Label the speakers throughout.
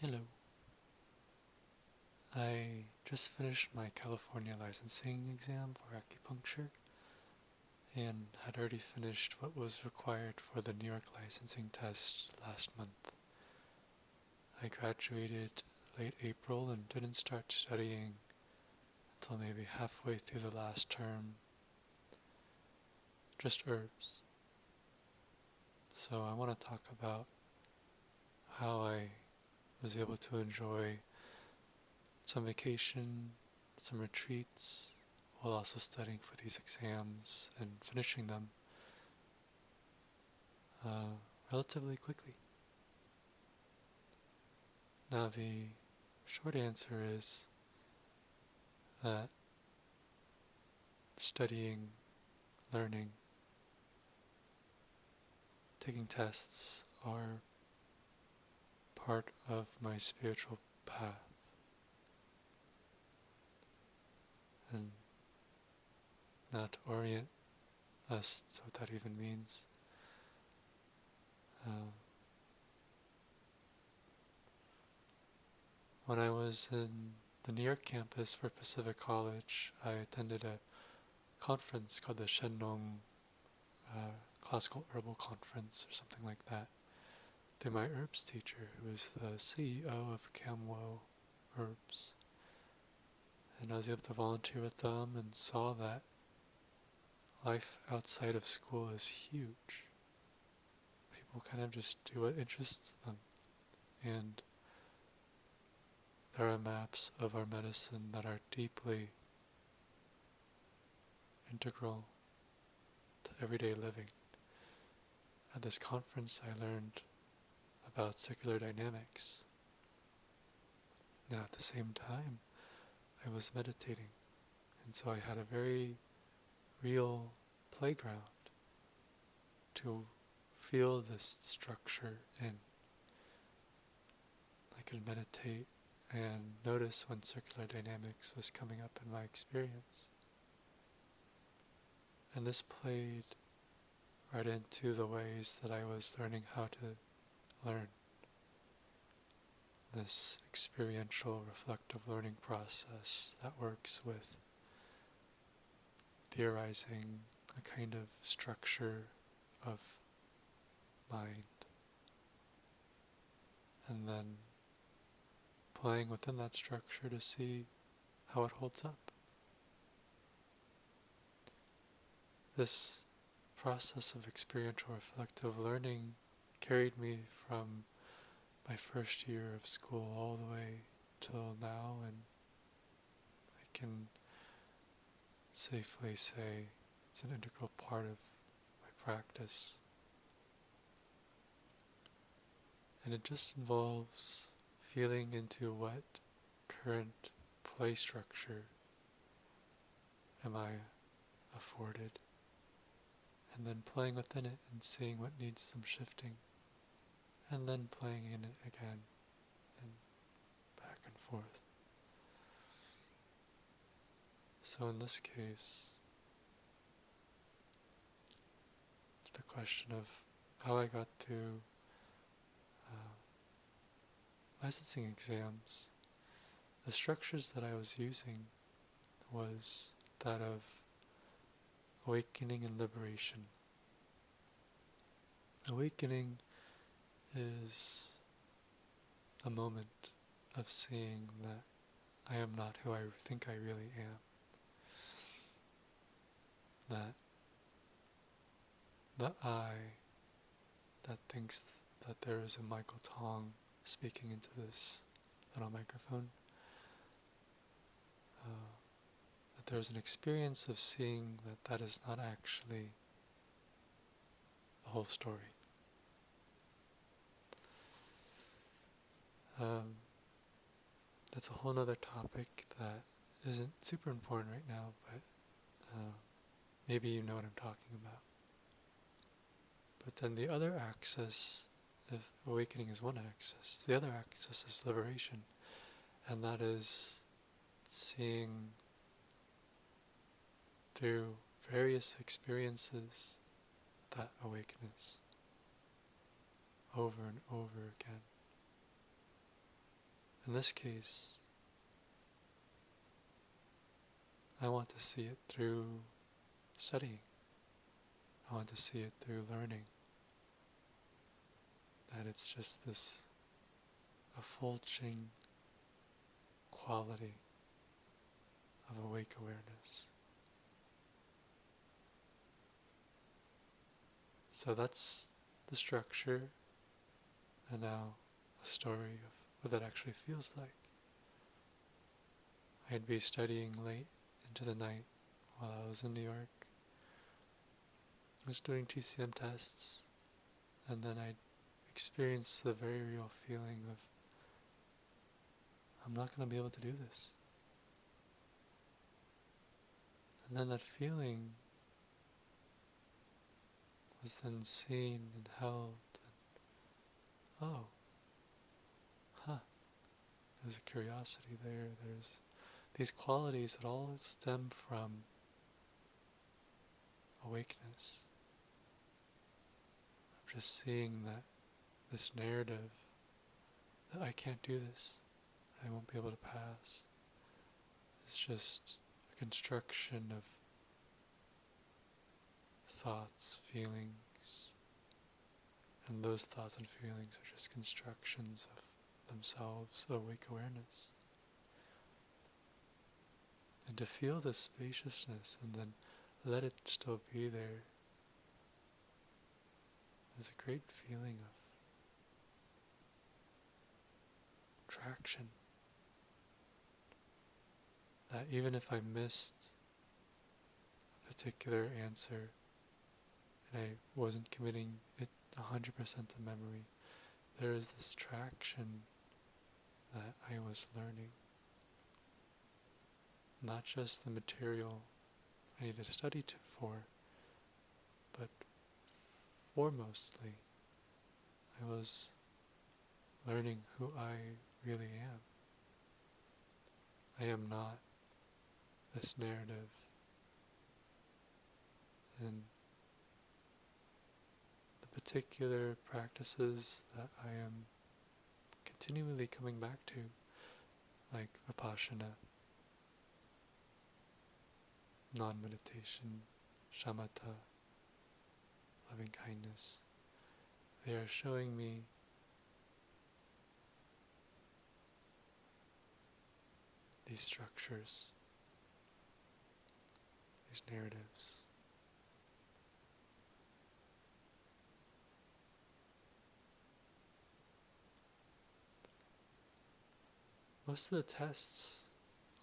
Speaker 1: Hello. I just finished my California licensing exam for acupuncture and had already finished what was required for the New York licensing test last month. I graduated late April and didn't start studying until maybe halfway through the last term, just herbs. So I want to talk about how I was able to enjoy some vacation, some retreats, while also studying for these exams and finishing them uh, relatively quickly. Now, the short answer is that studying, learning, taking tests are part of my spiritual path. And now to orient us to what that even means, uh, when I was in the New York campus for Pacific College, I attended a conference called the Shenrong Classical Herbal Conference or something like that through my herbs teacher, who is the CEO of Camwo Herbs. And I was able to volunteer with them and saw that life outside of school is huge. People kind of just do what interests them. And there are maps of our medicine that are deeply integral to everyday living. At this conference, I learned about circular dynamics. Now, at the same time, I was meditating, and so I had a very real playground to feel this structure in. I could meditate and notice when circular dynamics was coming up in my experience. And this played right into the ways that I was learning how to learn. This experiential reflective learning process that works with theorizing a kind of structure of mind and then playing within that structure to see how it holds up. This process of experiential reflective learning carried me from my first year of school all the way till now, and I can safely say it's an integral part of my practice. And it just involves feeling into what current play structure am I afforded, and then playing within it and seeing what needs some shifting, and then playing in it again, and back and forth. So in this case, the question of how I got through licensing exams, the structures that I was using was that of awakening and liberation. Awakening is a moment of seeing that I am not who I think I really am. That the I that thinks that there is a Michael Tong speaking into this little microphone, that there's an experience of seeing that that is not actually the whole story. That's a whole other topic that isn't super important right now, but maybe you know what I'm talking about. But then the other axis, if awakening is one axis, the other axis is liberation, and that is seeing through various experiences that awakeness over and over again. in this case, I want to see it through studying. I want to see it through learning. That it's just this effulging quality of awake awareness. So that's the structure, and now a story of what that actually feels like. I'd be studying late into the night while I was in New York. I was doing TCM tests, and then I'd experience the very real feeling of, I'm not going to be able to do this. And then that feeling was then seen and held, and there's a curiosity there, there's these qualities that all stem from awakeness. I'm just seeing that this narrative that I can't do this, I won't be able to pass, it's just a construction of thoughts, feelings, and those thoughts and feelings are just constructions of themselves, awake awareness. And to feel this spaciousness and then let it still be there is a great feeling of traction. That even if I missed a particular answer and I wasn't committing it 100% to memory, there is this traction that I was learning. Not just the material I needed to study for, but foremostly, I was learning who I really am. I am not this narrative, and the particular practices that I am continually coming back to, like Vipassana, non-meditation, shamatha, loving kindness, they are showing me these structures, these narratives. Most of the tests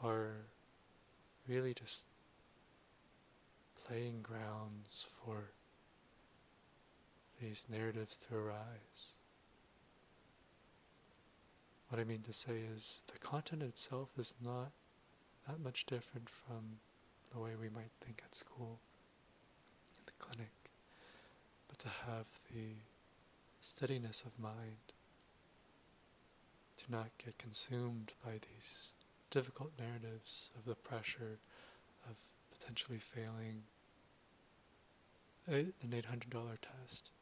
Speaker 1: are really just playing grounds for these narratives to arise. What I mean to say is the content itself is not that much different from the way we might think at school, in the clinic, but to have the steadiness of mind, to not get consumed by these difficult narratives of the pressure of potentially failing an $800 test,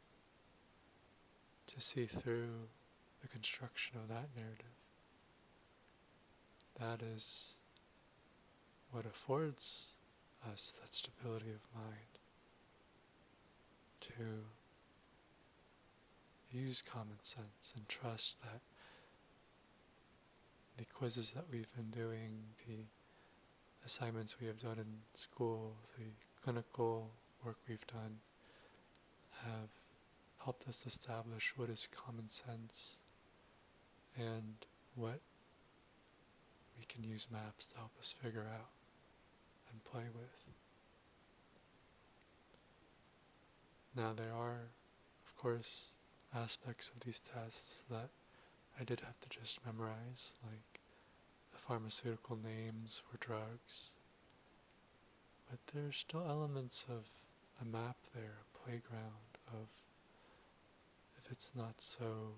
Speaker 1: to see through the construction of that narrative. That is what affords us that stability of mind, to use common sense and trust that the quizzes that we've been doing, the assignments we have done in school, the clinical work we've done, have helped us establish what is common sense and what we can use maps to help us figure out and play with. Now there are, of course, aspects of these tests that I did have to just memorize, like the pharmaceutical names for drugs, but there's still elements of a map there, a playground of, if it's not so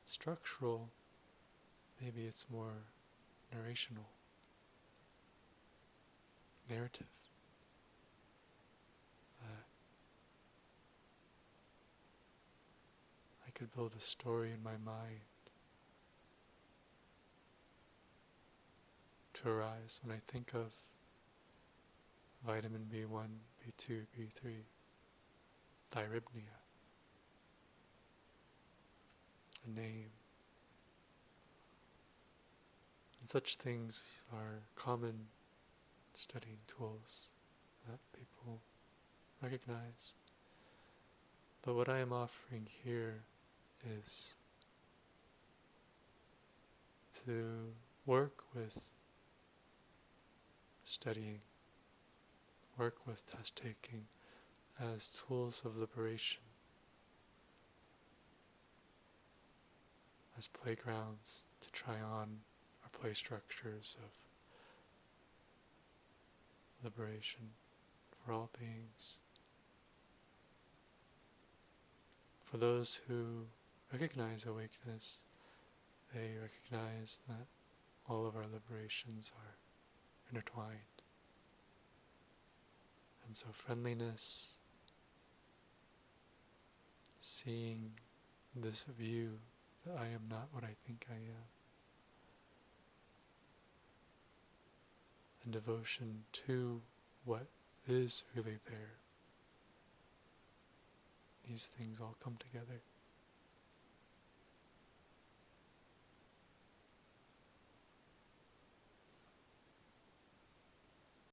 Speaker 1: structural, maybe it's more narrational, narrative. That I could build a story in my mind to arise when I think of vitamin B1, B2, B3, thyribnia, a name. And such things are common studying tools that people recognize. But what I am offering here is to work with studying, work with test taking as tools of liberation, as playgrounds to try on our play structures of liberation for all beings. For those who recognize awakeness, they recognize that all of our liberations are intertwined. And so friendliness, seeing this view that I am not what I think I am, and devotion to what is really there. These things all come together.